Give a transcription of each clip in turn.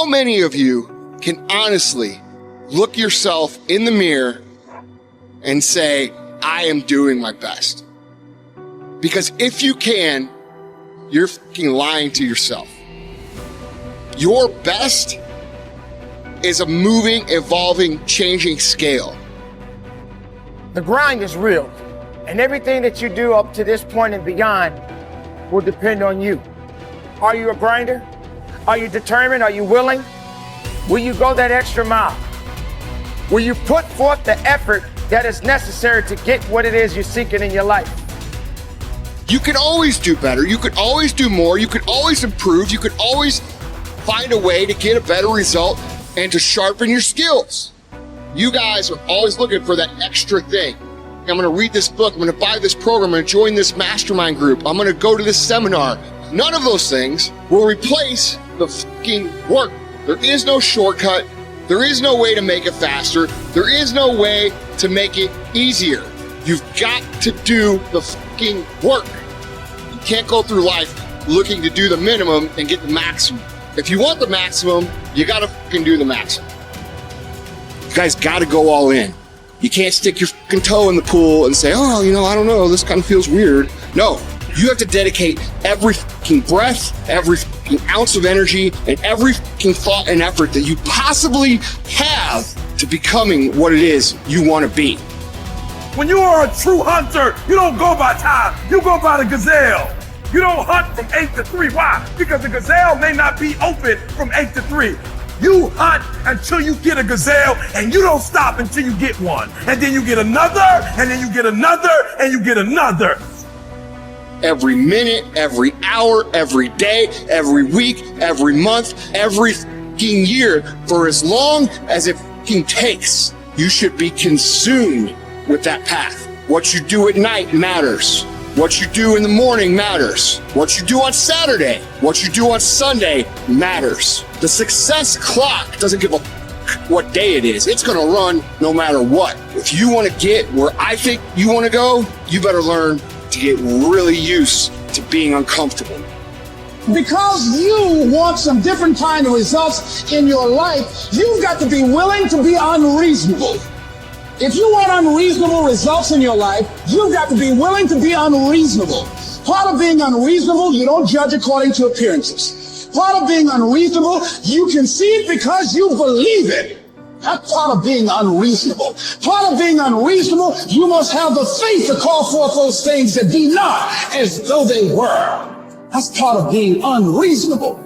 How many of you can honestly look yourself in the mirror and say, I am doing my best? Because if you can, you're fucking lying to yourself. Your best is a moving, evolving, changing scale. The grind is real, and everything that you do up to this point and beyond will depend on you. Are you a grinder? Are you determined? Are you willing? Will you go that extra mile? Will you put forth the effort that is necessary to get what it is you're seeking in your life? You can always do better. You could always do more. You could always improve. You could always find a way to get a better result and to sharpen your skills. You guys are always looking for that extra thing. I'm going to read this book. I'm going to buy this program. I'm going to join this mastermind group. I'm going to go to this seminar. None of those things will replace the fucking work. There is no shortcut. There is no way to make it faster. There is no way to make it easier. You've got to do the fucking work. You can't go through life looking to do the minimum and get the maximum. If you want the maximum, you got to fucking do the maximum. You guys got to go all in. You can't stick your fucking toe in the pool and say, oh, I don't know, this kind of feels weird. No, you have to dedicate every fucking breath, every fucking ounce of energy, and every fucking thought and effort that you possibly have to becoming what it is you want to be. When you are a true hunter, you don't go by time, you go by the gazelle. You don't hunt from 8 to 3. Why? Because the gazelle may not be open from 8 to 3. You hunt until you get a gazelle, and you don't stop until you get one. And then you get another, and then you get another, and you get another. Every minute, every hour, every day, every week, every month, every fucking year, for as long as it fucking takes, you should be consumed with that path. What you do at night matters. What you do in the morning matters. What you do on Saturday, what you do on Sunday matters. The success clock doesn't give a what day it is. It's gonna run no matter what. If you wanna get where I think you wanna go, you better learn to get really used to being uncomfortable. Because you want some different kind of results in your life, you've got to be willing to be unreasonable. If you want unreasonable results in your life, you've got to be willing to be unreasonable. Part of being unreasonable, you don't judge according to appearances. Part of being unreasonable, you can see it because you believe it. That's part of being unreasonable. Part of being unreasonable, you must have the faith to call forth those things that be not as though they were. That's part of being unreasonable.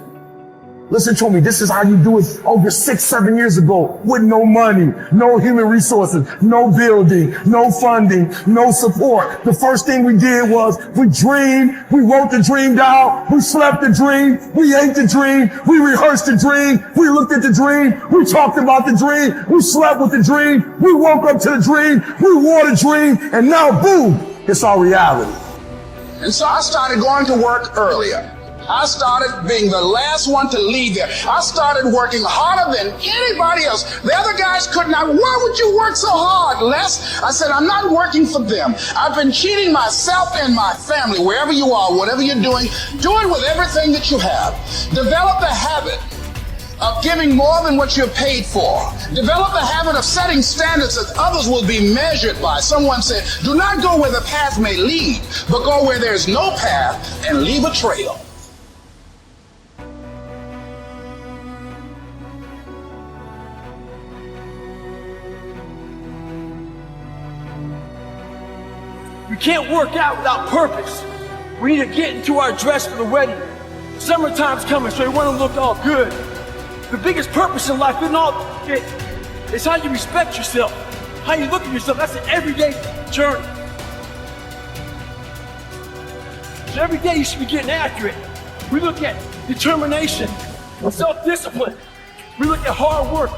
Listen to me, this is how you do it over 6-7 years ago with no money, no human resources, no building, no funding, no support. The first thing we did was we dreamed, we wrote the dream down, we slept the dream, we ate the dream, we rehearsed the dream, we looked at the dream, we talked about the dream, we slept with the dream, we woke up to the dream, we wore the dream, and now boom, it's our reality. And so I started going to work earlier. I started being the last one to leave there. I started working harder than anybody else. The other guys could not. Why would you work so hard, Les? I said, I'm not working for them. I've been cheating myself and my family. Wherever you are, whatever you're doing, do it with everything that you have. Develop the habit of giving more than what you're paid for. Develop the habit of setting standards that others will be measured by. Someone said, do not go where the path may lead, but go where there's no path and leave a trail. We can't work out without purpose. We need to get into our dress for the wedding. Summertime's coming, so we want to look all good. The biggest purpose in life isn't all shit. It's how you respect yourself, how you look at yourself. That's an everyday journey. So every day you should be getting after it. We look at determination, self-discipline. We look at hard work.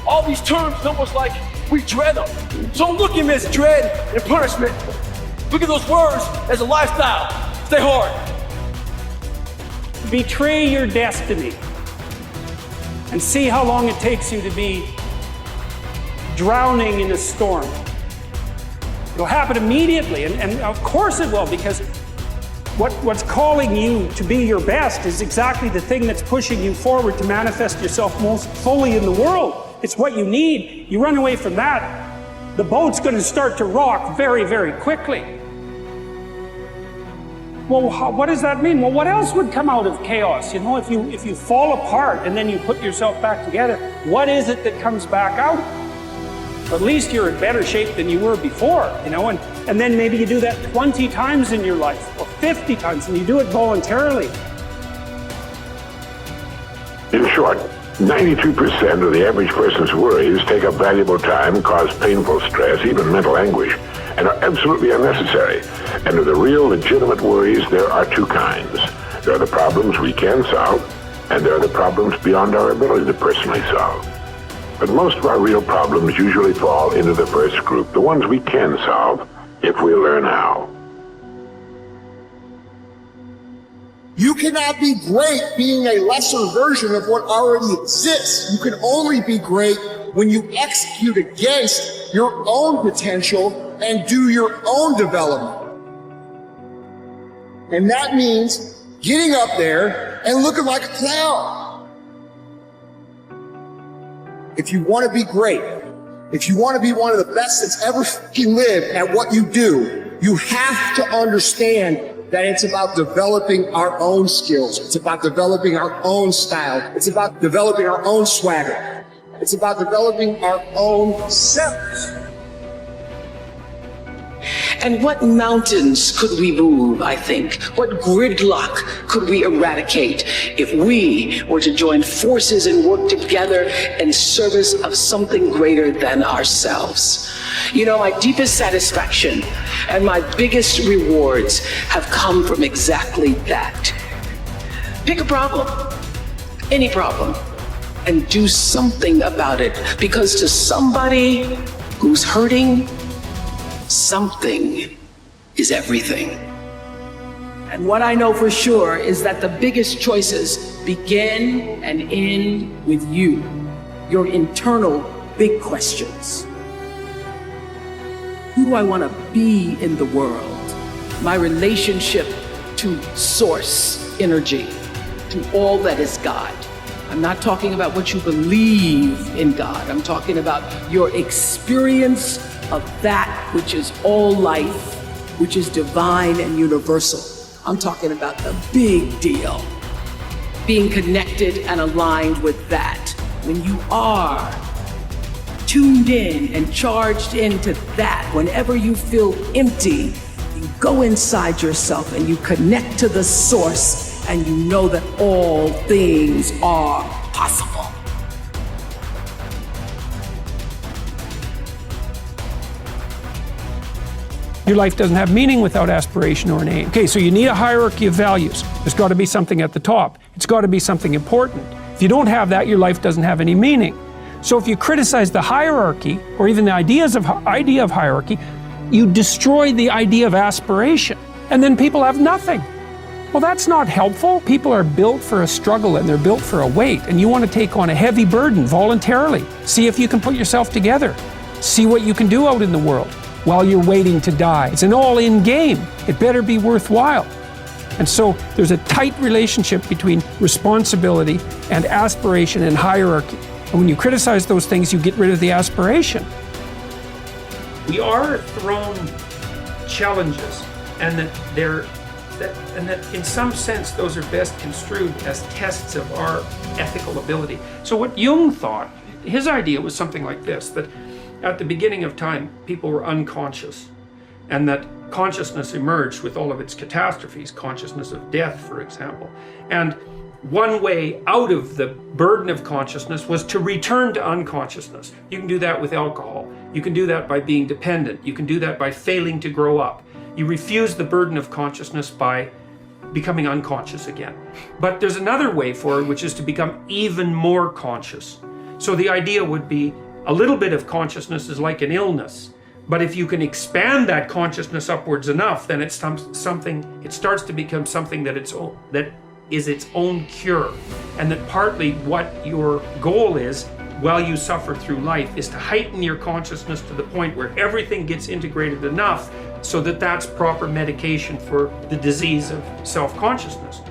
All these terms, it's almost like we dread them. So don't look at them as dread and punishment. Look at those words as a lifestyle. Stay hard. Betray your destiny and see how long it takes you to be drowning in a storm. It'll happen immediately, and of course it will, because What's calling you to be your best is exactly the thing that's pushing you forward to manifest yourself most fully in the world. It's what you need. You run away from that, the boat's going to start to rock very, very quickly. Well, what does that mean? Well, what else would come out of chaos? You know, if you fall apart and then you put yourself back together, what is it that comes back out? At least you're in better shape than you were before, you know, and then maybe you do that 20 times in your life or 50 times and you do it voluntarily. In short, 92% of the average person's worries take up valuable time, cause painful stress, even mental anguish, and are absolutely unnecessary. And of the real legitimate worries, there are two kinds. There are the problems we can solve, and there are the problems beyond our ability to personally solve. But most of our real problems usually fall into the first group, the ones we can solve, if we learn how. You cannot be great being a lesser version of what already exists. You can only be great when you execute against your own potential and do your own development. And that means getting up there and looking like a clown. If you want to be great, if you want to be one of the best that's ever fucking lived at what you do, you have to understand that it's about developing our own skills. It's about developing our own style. It's about developing our own swagger. It's about developing our own selves. And what mountains could we move, I think? What gridlock could we eradicate if we were to join forces and work together in service of something greater than ourselves? You know, my deepest satisfaction and my biggest rewards have come from exactly that. Pick a problem, any problem, and do something about it, because to somebody who's hurting, something is everything. And what I know for sure is that the biggest choices begin and end with you, your internal big questions. Who do I want to be in the world? My relationship to source energy, to all that is God. I'm not talking about what you believe in God. I'm talking about your experience of that which is all life, which is divine and universal. I'm talking about the big deal. Being connected and aligned with that. When you are tuned in and charged into that, whenever you feel empty, you go inside yourself and you connect to the source, and you know that all things are possible. Your life doesn't have meaning without aspiration or an aim. Okay, so you need a hierarchy of values. There's got to be something at the top. It's got to be something important. If you don't have that, your life doesn't have any meaning. So if you criticize the hierarchy, or even the idea of hierarchy, you destroy the idea of aspiration, and then people have nothing. Well, that's not helpful. People are built for a struggle and they're built for a weight, and you want to take on a heavy burden voluntarily. See if you can put yourself together. See what you can do out in the world while you're waiting to die. It's an all-in game. It better be worthwhile. And so there's a tight relationship between responsibility and aspiration and hierarchy. And when you criticize those things, you get rid of the aspiration. We are thrown challenges, and that in some sense those are best construed as tests of our ethical ability. So what Jung thought, his idea was something like this, that at the beginning of time, people were unconscious, and that consciousness emerged with all of its catastrophes, consciousness of death, for example. And one way out of the burden of consciousness was to return to unconsciousness. You can do that with alcohol. You can do that by being dependent. You can do that by failing to grow up. You refuse the burden of consciousness by becoming unconscious again. But there's another way forward, which is to become even more conscious. So the idea would be, a little bit of consciousness is like an illness, but if you can expand that consciousness upwards enough, then it starts to become something that is its own cure. And that partly what your goal is while you suffer through life is to heighten your consciousness to the point where everything gets integrated enough so that that's proper medication for the disease of self-consciousness.